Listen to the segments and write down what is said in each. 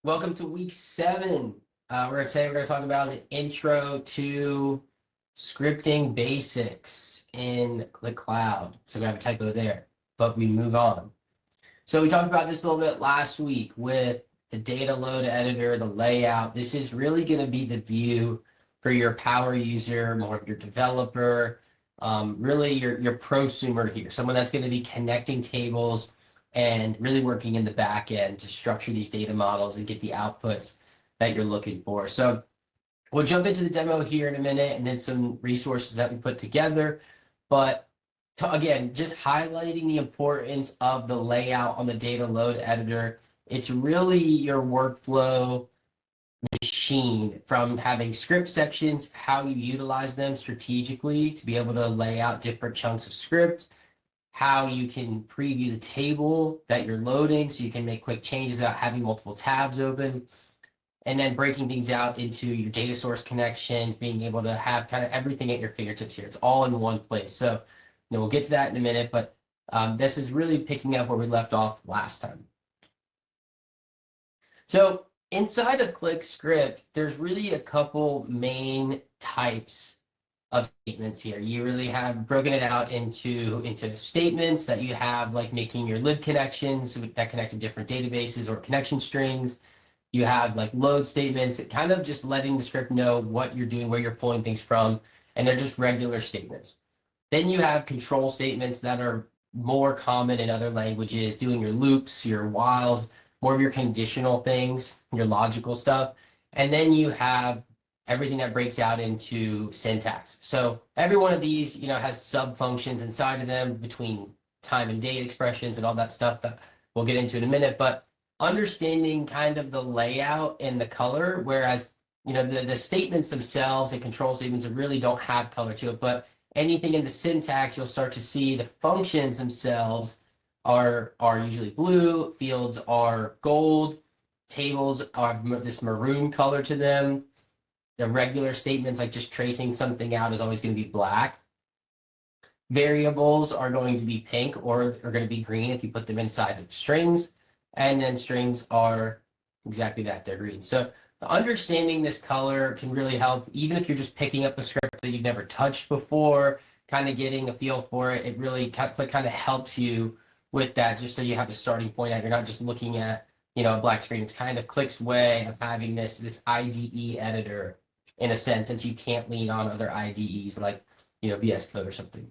Welcome to week 7. Today we're going to talk about the intro to scripting basics in Qlik Cloud. So we have a typo there, but we move on. So we talked about this a little bit last week with the data load editor, the layout. This is really going to be the view for your power user, more of your developer, really your prosumer here, someone that's going to be connecting tables and really working in the back end to structure these data models and get the outputs that you're looking for. So we'll jump into the demo here in a minute and then some resources that we put together. But again, just highlighting the importance of the layout on the data load editor. It's really your workflow machine, from having script sections, how you utilize them strategically to be able to lay out different chunks of script, how you can preview the table that you're loading so you can make quick changes without having multiple tabs open, and then breaking things out into your data source connections, being able to have kind of everything at your fingertips here. It's all in one place. So we'll get to that in a minute, but this is really picking up where we left off last time. So inside of Qlik Script, there's really a couple main types of statements here. You really have broken it out into statements that you have, like making your lib connections that connect to different databases or connection strings. You have like load statements, kind of just letting the script know what you're doing, where you're pulling things from, and they're just regular statements. Then you have control statements that are more common in other languages, doing your loops, your whiles, more of your conditional things, your logical stuff. And then you have everything that breaks out into syntax. So every one of these, has sub functions inside of them between time and date expressions and all that stuff that we'll get into in a minute. But understanding kind of the layout and the color, whereas, the statements themselves and control statements really don't have color to it, but anything in the syntax, you'll start to see the functions themselves are usually blue, fields are gold, tables are this maroon color to them. The regular statements, like just tracing something out, is always going to be black. Variables are going to be pink or are going to be green if you put them inside of strings. And then strings are exactly that, they're green. So understanding this color can really help, even if you're just picking up a script that you've never touched before, kind of getting a feel for it. It really kind of helps you with that, just so you have a starting point out. You're not just looking at, a black screen. It's kind of Qlik's way of having this IDE editor, in a sense, since you can't lean on other IDEs like, VS Code or something.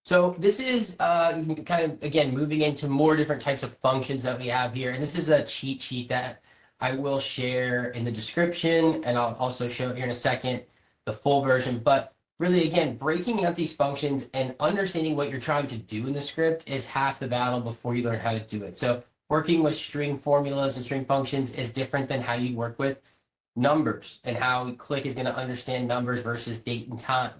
So this is kind of, again, moving into more different types of functions that we have here. And this is a cheat sheet that I will share in the description, and I'll also show it here in a second, the full version. But really, again, breaking out these functions and understanding what you're trying to do in the script is half the battle before you learn how to do it. So working with string formulas and string functions is different than how you work with numbers, and how Qlik is going to understand numbers versus date and time,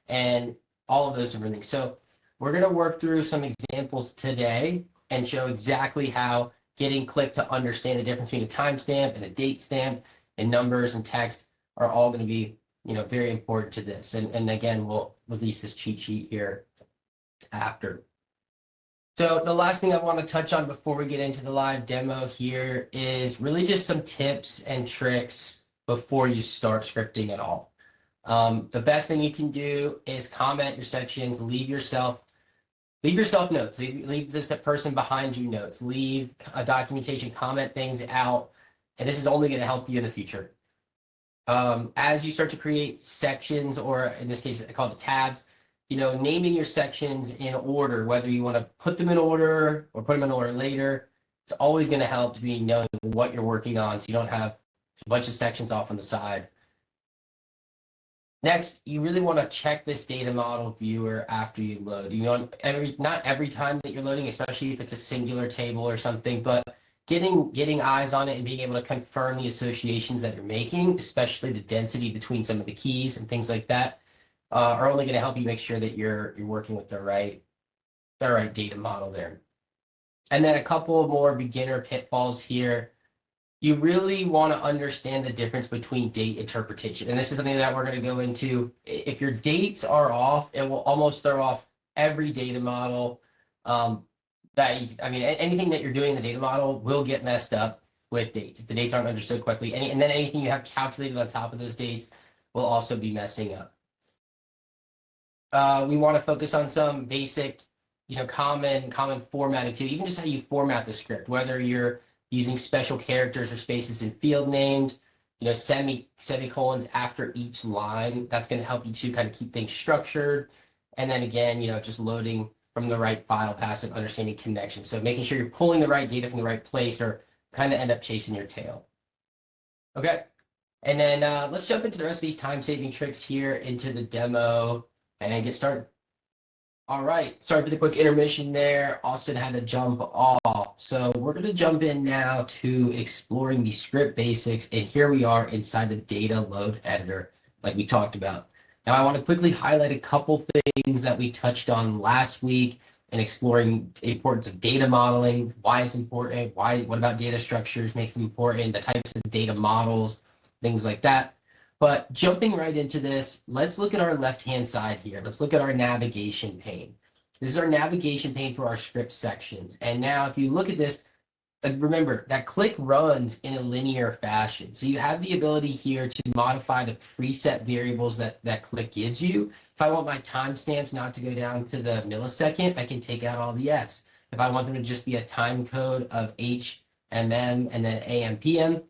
and all of those different things. So we're going to work through some examples today and show exactly how getting Qlik to understand the difference between a timestamp and a date stamp and numbers and text are all going to be, very important to this. And again, we'll release this cheat sheet here after. So the last thing I want to touch on before we get into the live demo here is really just some tips and tricks before you start scripting at all. The best thing you can do is comment your sections, leave yourself notes, leave this person behind you notes, leave a documentation, comment things out, and this is only going to help you in the future. As you start to create sections, or in this case, I call it tabs, naming your sections in order, whether you want to put them in order or put them in order later, it's always going to help to be knowing what you're working on, so you don't have a bunch of sections off on the side. Next, you really want to check this data model viewer after you load. Not every time that you're loading, especially if it's a singular table or something, but getting eyes on it and being able to confirm the associations that you're making, especially the density between some of the keys and things like that, are only going to help you make sure that you're working with the right data model there. And then a couple more beginner pitfalls here. You really want to understand the difference between date interpretation. And this is something that we're going to go into. If your dates are off, it will almost throw off every data model. Anything that you're doing in the data model will get messed up. with dates. If the dates aren't understood quickly, and then anything you have calculated on top of those dates will also be messing up. We want to focus on some basic, common formatting too. Even just how you format the script, whether you're using special characters or spaces in field names, semicolons after each line. That's going to help you to kind of keep things structured. And then again, just loading from the right file path and understanding connections. So making sure you're pulling the right data from the right place, or kind of end up chasing your tail. Okay. And then let's jump into the rest of these time-saving tricks here into the demo and get started. All right, sorry for the quick intermission there. Austin had to jump off. So we're going to jump in now to exploring the script basics. And here we are inside the data load editor, like we talked about. Now, I want to quickly highlight a couple things that we touched on last week and exploring the importance of data modeling, why it's important, what about data structures makes them important, the types of data models, things like that. But jumping right into this, let's look at our left-hand side here. Let's look at our navigation pane. This is our navigation pane for our script sections. And now if you look at this, remember that Qlik runs in a linear fashion. So you have the ability here to modify the preset variables that Qlik gives you. If I want my timestamps not to go down to the millisecond, I can take out all the Fs. If I want them to just be a time code of H, MM, and then AM, PM,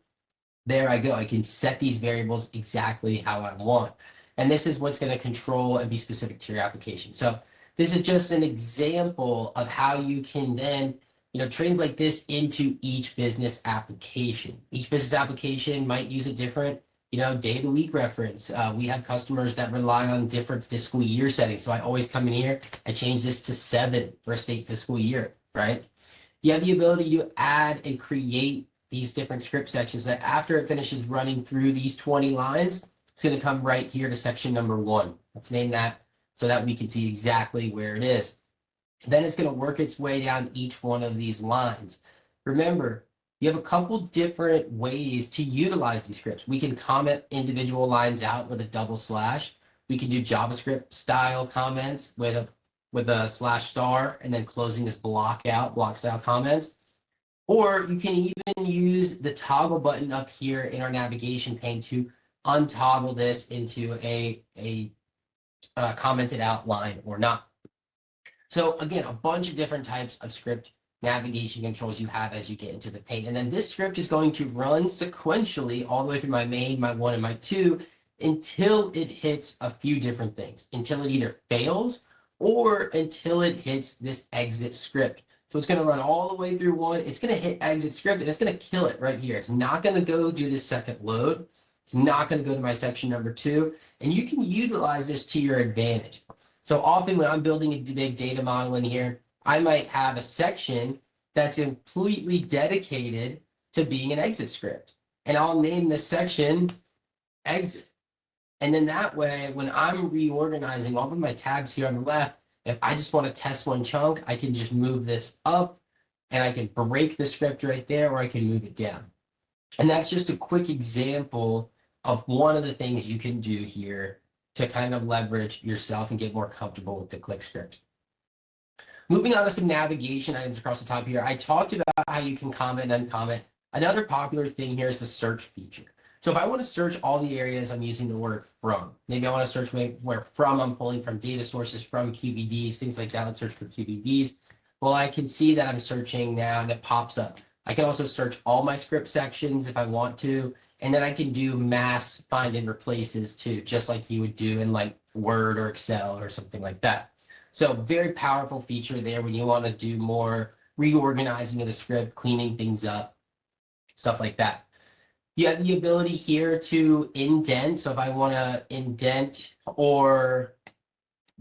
there I go. I can set these variables exactly how I want. And this is what's going to control and be specific to your application. So this is just an example of how you can then, translate this into each business application. Each business application might use a different, day of the week reference. We have customers that rely on different fiscal year settings. So I always come in here, I change this to 7 for a state fiscal year, right? You have the ability to add and create these different script sections that after it finishes running through these 20 lines, it's going to come right here to section number 1. Let's name that so that we can see exactly where it is. Then it's going to work its way down each one of these lines. Remember, you have a couple different ways to utilize these scripts. We can comment individual lines out with a double slash. We can do JavaScript style comments with a /* and then closing this block style comments. Or you can even use the toggle button up here in our navigation pane to untoggle this into a commented out line or not. So again, a bunch of different types of script navigation controls you have as you get into the pane. And then this script is going to run sequentially all the way through my main, my 1, and my 2 until it hits a few different things, until it either fails or until it hits this exit script. So it's going to run all the way through 1. It's going to hit exit script, and it's going to kill it right here. It's not going to go do this second load. It's not going to go to my section number 2. And you can utilize this to your advantage. So often when I'm building a big data model in here, I might have a section that's completely dedicated to being an exit script. And I'll name this section exit. And then that way, when I'm reorganizing all of my tabs here on the left, if I just want to test one chunk, I can just move this up and I can break the script right there, or I can move it down. And that's just a quick example of one of the things you can do here to kind of leverage yourself and get more comfortable with the Qlik script. Moving on to some navigation items across the top here, I talked about how you can comment and uncomment. Another popular thing here is the search feature. So if I want to search all the areas I'm using the word from, maybe I want to search where from I'm pulling from data sources, from QBDs, things like that. Let's search for QBDs. Well, I can see that I'm searching now and it pops up. I can also search all my script sections if I want to, and then I can do mass find and replaces too, just like you would do in like Word or Excel or something like that. So very powerful feature there when you want to do more reorganizing of the script, cleaning things up, stuff like that. You have the ability here to indent. So if I want to indent or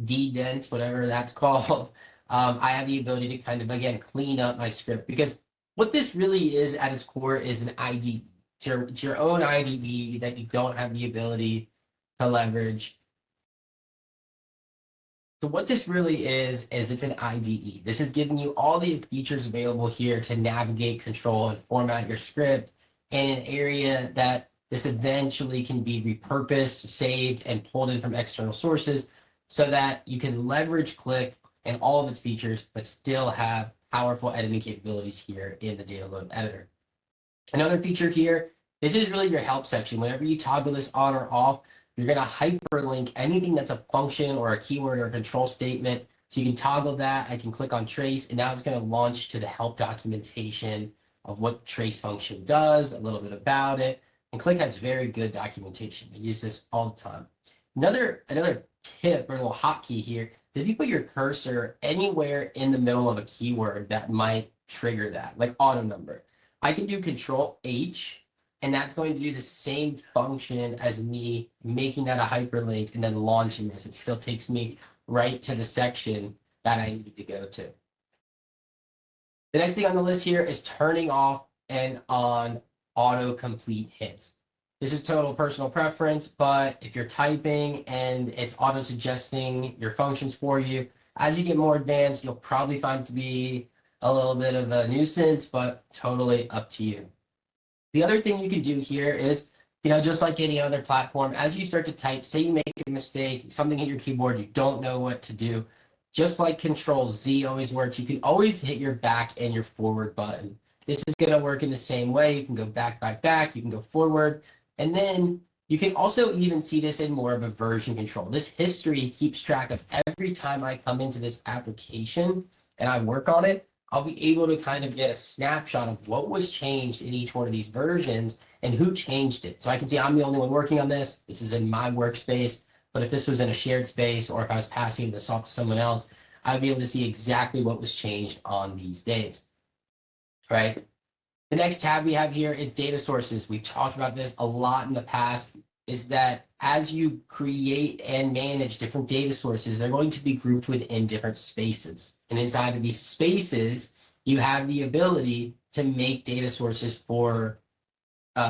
de-indent, whatever that's called, I have the ability to kind of, again, clean up my script, because what this really is at its core is an IDE. It's your own IDE that you don't have the ability to leverage. So what this really is it's an IDE. This is giving you all the features available here to navigate, control, and format your script in an area that this eventually can be repurposed, saved, and pulled in from external sources so that you can leverage Qlik and all of its features, but still have powerful editing capabilities here in the data load editor. Another feature here, this is really your help section. Whenever you toggle this on or off, you're going to hyperlink anything that's a function or a keyword or a control statement. So you can toggle that. I can click on trace, and now it's going to launch to the help documentation of what trace function does, a little bit about it. And Qlik has very good documentation. I use this all the time. Another tip or a little hotkey here, if you put your cursor anywhere in the middle of a keyword that might trigger that, like auto number, I can do Control H, and that's going to do the same function as me making that a hyperlink and then launching this. It still takes me right to the section that I need to go to. The next thing on the list here is turning off and on autocomplete hits. This is total personal preference, but if you're typing and it's auto-suggesting your functions for you, as you get more advanced, you'll probably find it to be a little bit of a nuisance, but totally up to you. The other thing you can do here is, just like any other platform, as you start to type, say you make a mistake, something hit your keyboard, you don't know what to do, just like Control Z always works, you can always hit your back and your forward button. This is going to work in the same way. You can go back, you can go forward, and then you can also even see this in more of a version control. This history keeps track of every time I come into this application and I work on it, I'll be able to kind of get a snapshot of what was changed in each one of these versions and who changed it. So I can see I'm the only one working on this. This is in my workspace. But if this was in a shared space or if I was passing this off to someone else, I'd be able to see exactly what was changed on these days. Right? The next tab we have here is data sources. We've talked about this a lot in the past, is that as you create and manage different data sources, they're going to be grouped within different spaces. And inside of these spaces, you have the ability to make data sources for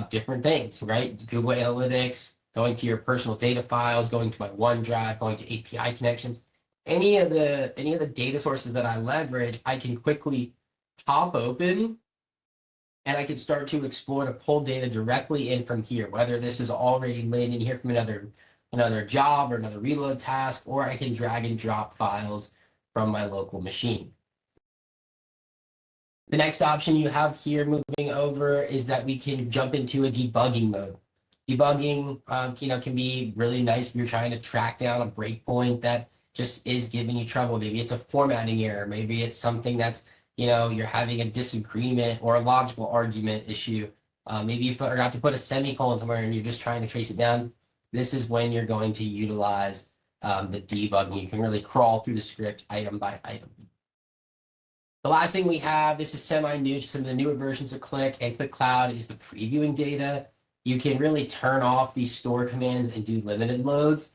different things, right? Google Analytics, going to your personal data files, going to my OneDrive, going to API connections. Any of the data sources that I leverage, I can quickly pop open and I can start to explore to pull data directly in from here, whether this is already laid in here from another job or another reload task, or I can drag and drop files from my local machine. The next option you have here moving over is that we can jump into a debugging mode. Debugging, can be really nice if you're trying to track down a breakpoint that just is giving you trouble. Maybe it's a formatting error. Maybe it's something that's you're having a disagreement or a logical argument issue. Maybe you forgot to put a semicolon somewhere and you're just trying to trace it down. This is when you're going to utilize the debugging. You can really crawl through the script item by item. The last thing we have, this is semi-new to some of the newer versions of Qlik and Qlik Cloud, is the previewing data. You can really turn off these store commands and do limited loads.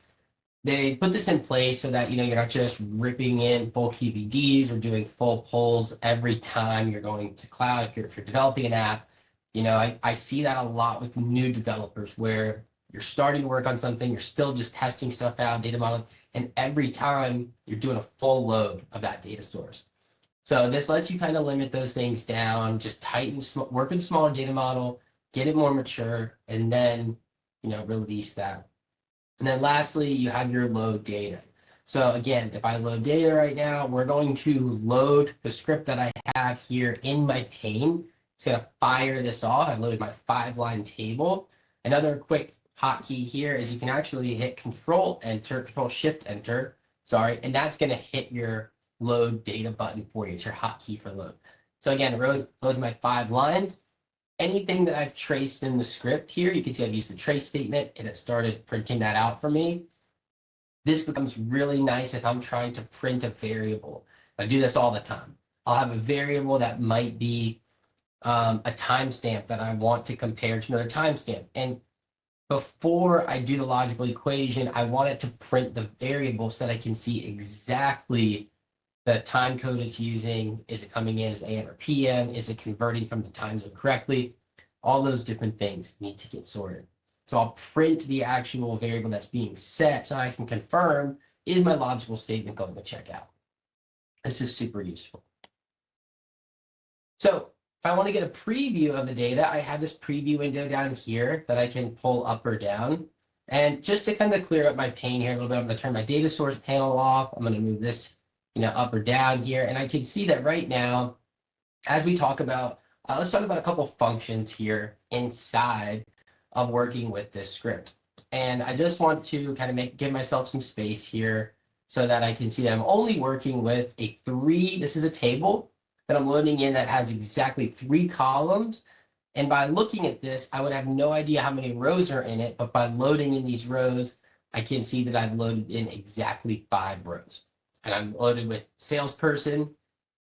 They put this in place so that you're not just ripping in full QVDs or doing full pulls every time you're going to cloud. If you're developing an app, I see that a lot with new developers where you're starting to work on something, you're still just testing stuff out, data modeling, and every time you're doing a full load of that data source. So this lets you kind of limit those things down, just work with a smaller data model, get it more mature, and then release that. And then lastly, you have your load data. So again, if I load data right now, we're going to load the script that I have here in my Pane. It's going to fire this off. I loaded my 5-line table. Another quick hotkey here is you can actually hit Control Shift Enter, and that's going to hit your load data button for you. It's your hotkey for load. So again, it loads my 5 lines. Anything that I've traced in the script here, you can see I've used the trace statement and it started printing that out for me. This becomes really nice if I'm trying to print a variable. I do this all the time. I'll have a variable that might be a timestamp that I want to compare to another timestamp. And before I do the logical equation, I want it to print the variable so that I can see exactly the time code it's using. Is it coming in as AM or PM? Is it converting from the time zone correctly? All those different things need to get sorted. So I'll print the actual variable that's being set so I can confirm, is my logical statement going to check out? This is super useful. So if I want to get a preview of the data, I have this preview window down here that I can pull up or down. And just to kind of clear up my pane here a little bit, I'm going to turn my data source panel off. I'm going to move this up or down here. And I can see that right now, as we talk about let's talk about a couple functions here inside of working with this script. And I just want to kind of give myself some space here so that I can see that I'm only working with this is a table that I'm loading in that has exactly 3 columns. And by looking at this, I would have no idea how many rows are in it, but by loading in these rows, I can see that I've loaded in exactly 5 rows. And I'm loaded with salesperson,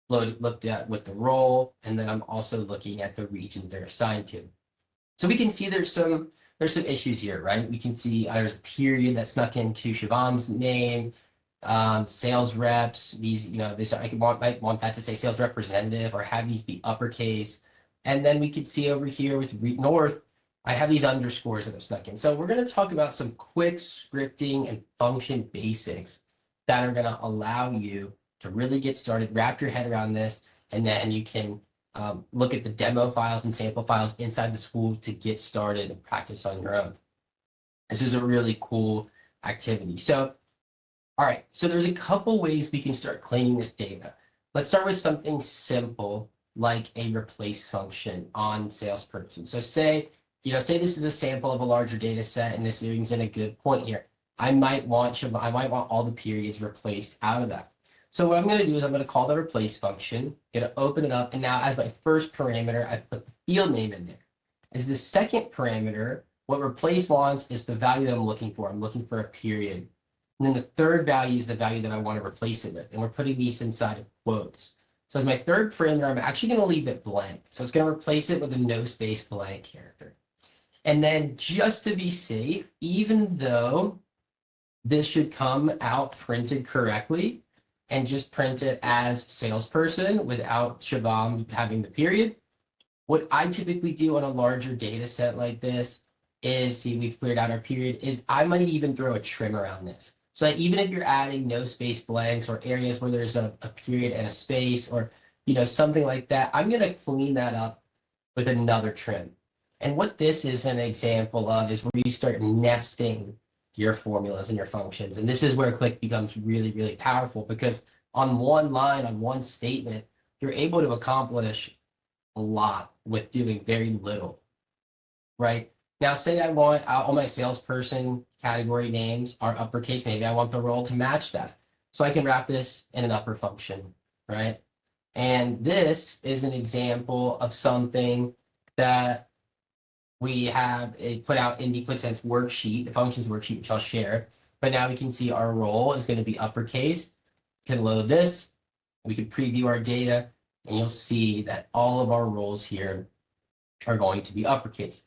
looked at with the role, and then I'm also looking at the region they're assigned to. So we can see there's some issues here, right? We can see there's a period that snuck into Shubham's name, sales reps. These, might want that to say sales representative or have these be uppercase. And then we can see over here with North, I have these underscores that have snuck in. So we're going to talk about some quick scripting and function basics that are going to allow you to really get started, wrap your head around this, and then you can look at the demo files and sample files inside the school to get started and practice on your own. This is a really cool activity. So, all right, so there's a couple ways we can start cleaning this data. Let's start with something simple like a replace function on salesperson. So say this is a sample of a larger data set, and this brings in a good point here. I might want all the periods replaced out of that. So what I'm going to do is I'm going to call the replace function, going to open it up, and now as my first parameter, I put the field name in there. As the second parameter, what replace wants is the value that I'm looking for. I'm looking for a period. And then the third value is the value that I want to replace it with. And we're putting these inside of quotes. So as my third parameter, I'm actually going to leave it blank. So it's going to replace it with a no space blank character. And then just to be safe, even though this should come out printed correctly, and just print it as salesperson without Shubham having the period. What I typically do on a larger data set like this is, see, we've cleared out our period, is I might even throw a trim around this. So that even if you're adding no space blanks or areas where there's a period and a space or something like that, I'm going to clean that up with another trim. And what this is an example of is where you start nesting your formulas and your functions. And this is where Qlik becomes really, really powerful, because on one line, on one statement, you're able to accomplish a lot with doing very little, right? Now, say I want all my salesperson category names are uppercase. Maybe I want the role to match that. So I can wrap this in an upper function, right? And this is an example of something that we have put out in the Qlik Sense worksheet, the functions worksheet, which I'll share. But now we can see our role is going to be uppercase. Can load this. We can preview our data, and you'll see that all of our roles here are going to be uppercase.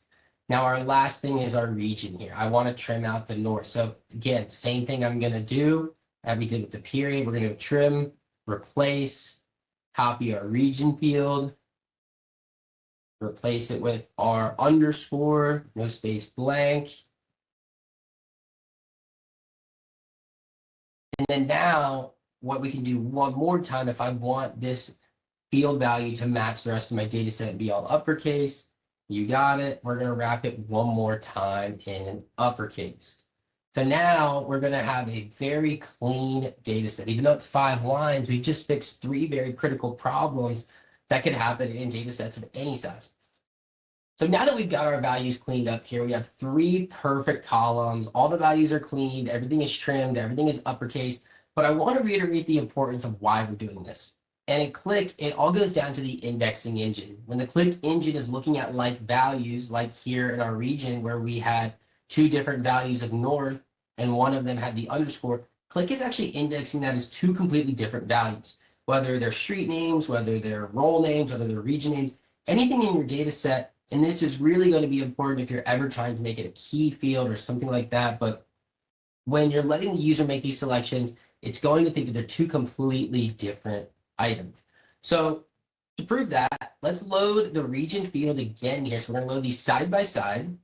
Now, our last thing is our region here. I want to trim out the North. So again, same thing I'm going to do as we did with the period. We're going to trim, replace, copy our region field, replace it with our underscore, no space blank. And then now what we can do one more time, if I want this field value to match the rest of my data set and be all uppercase, you got it. We're going to wrap it one more time in uppercase. So now we're going to have a very clean data set. Even though it's 5 lines, we've just fixed 3 very critical problems that could happen in data sets of any size. So now that we've got our values cleaned up here, we have 3 perfect columns. All the values are cleaned, everything is trimmed, everything is uppercase. But I want to reiterate the importance of why we're doing this. And in Qlik, it all goes down to the indexing engine. When the Qlik engine is looking at like values, like here in our region where we had 2 different values of North and one of them had the underscore, Qlik is actually indexing that as 2 completely different values. Whether they're street names, whether they're role names, whether they're region names, anything in your data set. And this is really going to be important if you're ever trying to make it a key field or something like that. But when you're letting the user make these selections, it's going to think that they're 2 completely different items. So to prove that, let's load the region field again here. So we're going to load these side by side.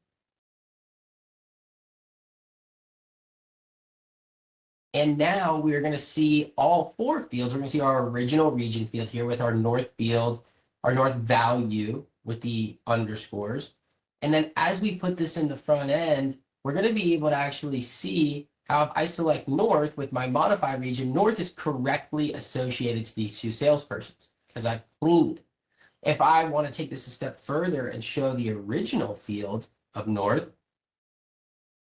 And now we're going to see all 4 fields. We're going to see our original region field here with our North field, our North value with the underscores. And then as we put this in the front end, we're going to be able to actually see how if I select North with my modified region, North is correctly associated to these 2 salespersons because I've cleaned it. If I want to take this a step further and show the original field of north,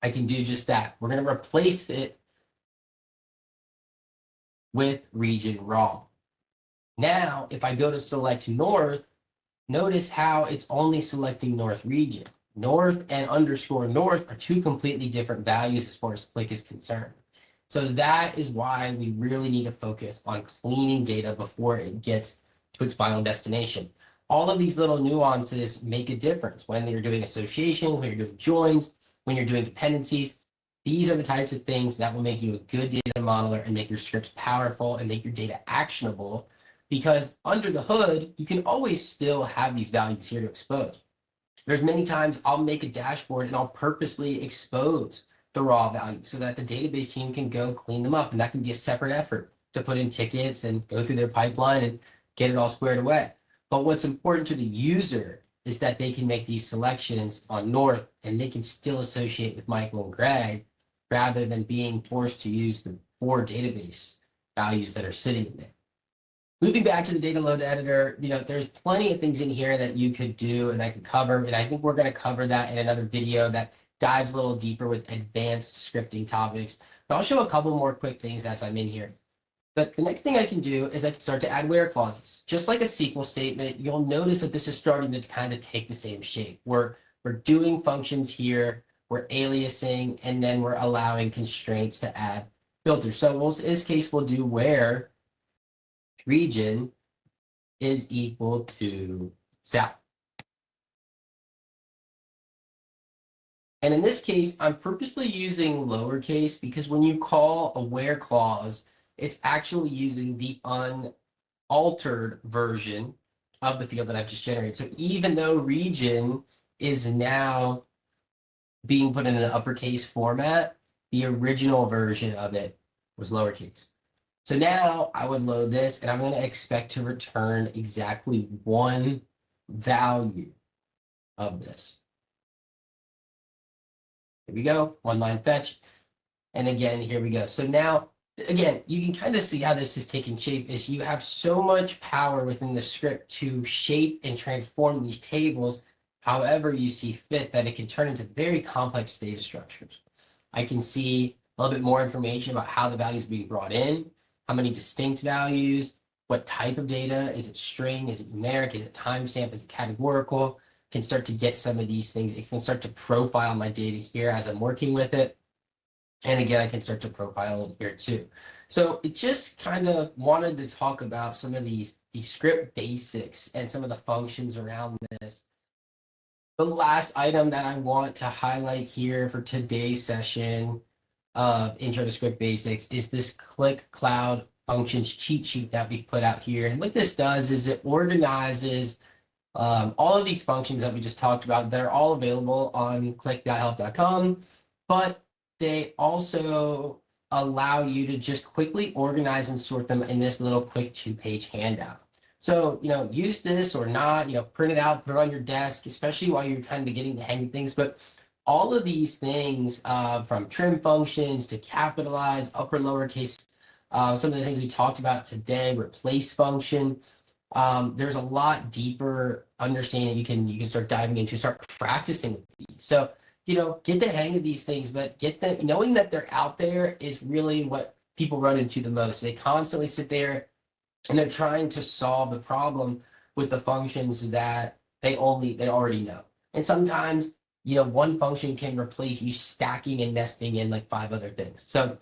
I can do just that. We're going to replace it with region raw. Now, if I go to select north, notice how it's only selecting north region. North and underscore north are two completely different values as far as Qlik is concerned. So that is why we really need to focus on cleaning data before it gets to its final destination. All of these little nuances make a difference when you're doing associations, when you're doing joins, when you're doing dependencies. These are the types of things that will make you a good data modeler and make your scripts powerful and make your data actionable, because under the hood, you can always still have these values here to expose. There's many times I'll make a dashboard and I'll purposely expose the raw values so that the database team can go clean them up. And that can be a separate effort to put in tickets and go through their pipeline and get it all squared away. But what's important to the user is that they can make these selections on North and they can still associate with Michael and Greg rather than being forced to use the 4 database values that are sitting in there. Moving back to the data load editor, there's plenty of things in here that you could do and I could cover, and I think we're going to cover that in another video that dives a little deeper with advanced scripting topics. But I'll show a couple more quick things as I'm in here. But the next thing I can do is I can start to add where clauses. Just like a SQL statement, you'll notice that this is starting to kind of take the same shape. We're doing functions here, we're aliasing, and then we're allowing constraints to add filters. So in this case, we'll do where region is equal to south. And in this case, I'm purposely using lowercase because when you call a where clause, it's actually using the unaltered version of the field that I've just generated. So even though region is now being put in an uppercase format, the original version of it was lowercase. So now I would load this and I'm going to expect to return exactly one value of this. Here we go, one line fetched. And again, here we go. So now, again, you can kind of see how this is taking shape is you have so much power within the script to shape and transform these tables however you see fit that it can turn into very complex data structures. I can see a little bit more information about how the value is being brought in, how many distinct values, what type of data, is it string, is it numeric, is it timestamp, is it categorical, can start to get some of these things. It can start to profile my data here as I'm working with it. And again, I can start to profile it here too. So it just kind of wanted to talk about some of these script basics and some of the functions around this. The last item that I want to highlight here for today's session of Intro to Script Basics is this Qlik Cloud functions cheat sheet that we've put out here. And what this does is it organizes all of these functions that we just talked about. They're all available on qlik.help.com, but they also allow you to just quickly organize and sort them in this little quick 2-page handout. So, use this or not, print it out, put it on your desk, especially while you're kind of getting the hang of things. But all of these things, from trim functions to capitalize, upper lowercase, some of the things we talked about today, replace function, there's a lot deeper understanding you can start diving into, start practicing with these. So, get the hang of these things, but knowing that they're out there is really what people run into the most. They constantly sit there and they're trying to solve the problem with the functions that they already know. And sometimes, one function can replace you stacking and nesting in like 5 other things. So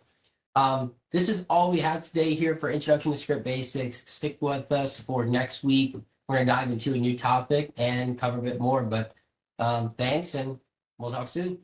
this is all we have today here for Introduction to Script Basics. Stick with us for next week. We're going to dive into a new topic and cover a bit more. But thanks, and we'll talk soon.